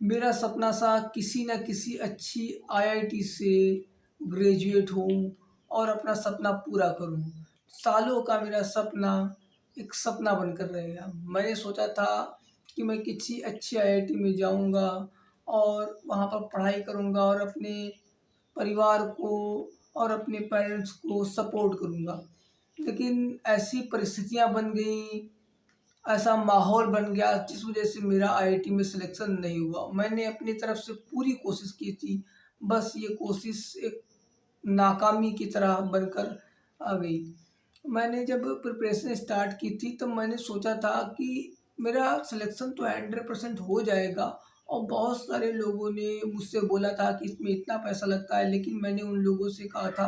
मेरा सपना था किसी न किसी अच्छी आईआईटी से ग्रेजुएट होऊँ और अपना सपना पूरा करूँ। सालों का मेरा सपना एक सपना बनकर रह गया। मैंने सोचा था कि मैं किसी अच्छी आईआईटी में जाऊँगा और वहाँ पर पढ़ाई करूँगा और अपने परिवार को और अपने पेरेंट्स को सपोर्ट करूँगा। लेकिन ऐसी परिस्थितियाँ बन गईं, ऐसा माहौल बन गया जिस वजह से मेरा आईआईटी में सिलेक्शन नहीं हुआ। मैंने अपनी तरफ से पूरी कोशिश की थी, बस ये कोशिश एक नाकामी की तरह बनकर आ गई। मैंने जब प्रिपरेशन स्टार्ट की थी तब मैंने सोचा था कि मेरा सिलेक्शन तो 100% हो जाएगा और बहुत सारे लोगों ने मुझसे बोला था कि इसमें इतना पैसा लगता है, लेकिन मैंने उन लोगों से कहा था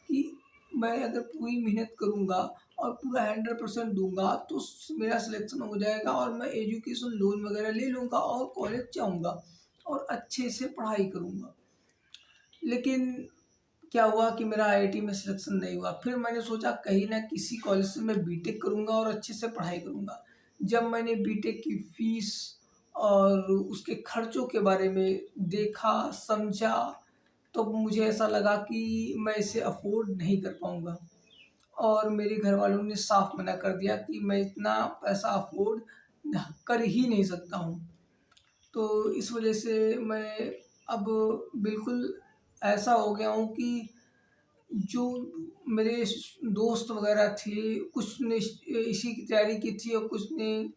कि मैं अगर पूरी मेहनत करूँगा और पूरा 100% दूँगा तो मेरा सिलेक्शन हो जाएगा और मैं एजुकेशन लोन वगैरह ले लूँगा और कॉलेज जाऊँगा और अच्छे से पढ़ाई करूँगा। लेकिन क्या हुआ कि मेरा आईआईटी में सिलेक्शन नहीं हुआ। फिर मैंने सोचा कहीं न किसी कॉलेज से मैं बीटेक करूँगा और अच्छे से पढ़ाई करूँगा। जब मैंने बीटेक की फ़ीस और उसके खर्चों के बारे में देखा, समझा, तो मुझे ऐसा लगा कि मैं इसे अफ़ोर्ड नहीं कर पाऊँगा और मेरे घरवालों ने साफ़ मना कर दिया कि मैं इतना पैसा अफ़ोर्ड कर ही नहीं सकता हूँ। तो इस वजह से मैं अब बिल्कुल ऐसा हो गया हूँ कि जो मेरे दोस्त वगैरह थे, कुछ ने इसी की तैयारी की थी और कुछ ने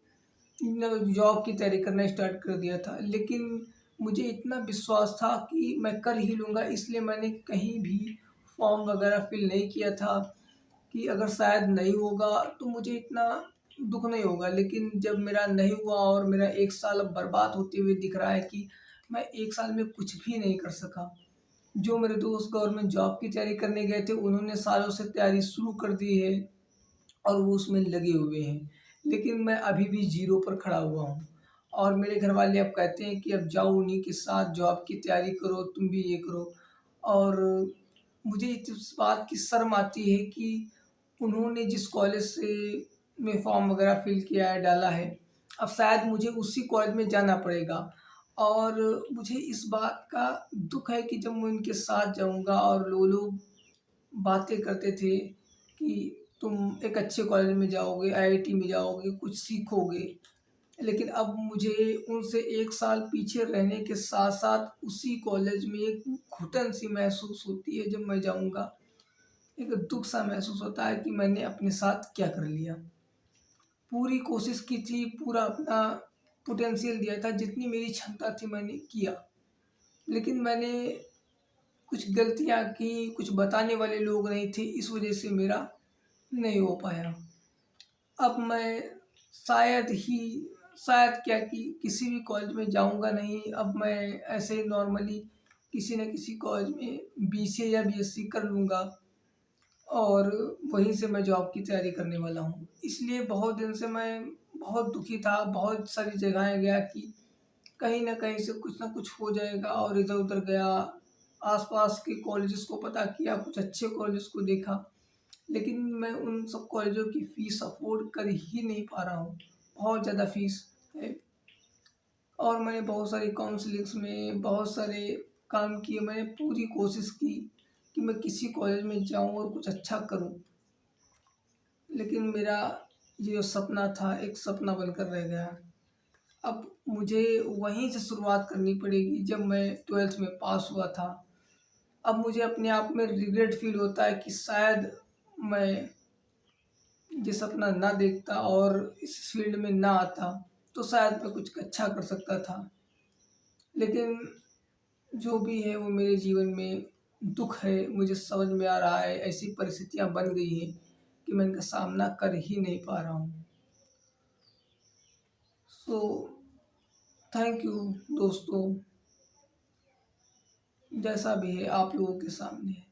जॉब की तैयारी करना स्टार्ट कर दिया था। लेकिन मुझे इतना विश्वास था कि मैं कर ही लूँगा, इसलिए मैंने कहीं भी फॉर्म वगैरह फिल नहीं किया था कि अगर शायद नहीं होगा तो मुझे इतना दुःख नहीं होगा। लेकिन जब मेरा नहीं हुआ और मेरा 1 साल अब बर्बाद होते हुए दिख रहा है कि मैं 1 साल में कुछ भी नहीं कर सका। जो मेरे दोस्त गवर्नमेंट जॉब की तैयारी करने गए थे, उन्होंने सालों से तैयारी शुरू कर दी है और वो उसमें लगे हुए हैं। लेकिन मैं अभी भी ज़ीरो पर खड़ा हुआ हूँ और मेरे घरवाले अब कहते हैं कि अब जाओ उन्हीं के साथ जॉब की तैयारी करो, तुम भी ये करो। और मुझे इस बात की शर्म आती है कि उन्होंने जिस कॉलेज से में फॉर्म वगैरह फिल किया है, डाला है, अब शायद मुझे उसी कॉलेज में जाना पड़ेगा। और मुझे इस बात का दुःख है कि जब मैं उनके साथ जाऊँगा और वो लोग बातें करते थे कि तुम एक अच्छे कॉलेज में जाओगे, आईआईटी में जाओगे, कुछ सीखोगे। लेकिन अब मुझे उनसे 1 साल पीछे रहने के साथ-साथ उसी कॉलेज में एक घुटन-सी महसूस होती है जब मैं जाऊँगा। एक दुःख-सा महसूस होता है कि मैंने अपने साथ क्या कर लिया। पूरी कोशिश की थी, पूरा अपना पोटेंशियल दिया था, जितनी मेरी क्षमता थी मैंने किया। लेकिन मैंने कुछ गलतियाँ की, कुछ बताने वाले लोग नहीं थे, इस वजह से मेरा नहीं हो पाया। अब मैं शायद ही शायद क्या कि किसी भी कॉलेज में जाऊँगा नहीं, अब मैं ऐसे ही नॉर्मली किसी न किसी कॉलेज में बीसीए या बीएससी कर लूँगा और वहीं से मैं जॉब की तैयारी करने वाला हूँ। इसलिए बहुत दिन से मैं बहुत दुखी था, बहुत सारी जगहें गया कि कहीं न कहीं से कुछ न कुछ हो जाएगा और इधर-उधर गया, आस-पास के कॉलेजेस को पता किया, कुछ अच्छे कॉलेज को देखा। लेकिन मैं उन सब कॉलेजों की फ़ीस अफ़ोर्ड कर ही नहीं पा रहा हूँ। बहुत ज़्यादा फ़ीस है और मैंने बहुत सारी काउंसलिंग्स में बहुत सारे काम किए। मैंने पूरी कोशिश की कि मैं किसी कॉलेज में जाऊँ और कुछ अच्छा करूँ। लेकिन मेरा ये जो सपना था, एक सपना बनकर रह गया। अब मुझे वहीं से शुरुआत करनी पड़ेगी जब मैं 12th में पास हुआ था। अब मुझे अपने आप में रिग्रेट फ़ील होता है कि शायद मैं ये सपना ना देखता और इस फ़ील्ड में ना आता, तो शायद मैं कुछ अच्छा कर सकता था। लेकिन जो भी है वो मेरे जीवन में दुःख है, मुझे समझ में आ रहा है, ऐसी परिस्थितियाँ बन गई हैं कि मैं इनका सामना कर ही नहीं पा रहा हूँ। सो थैंक यू दोस्तों, जैसा भी है आप लोगों के सामने है।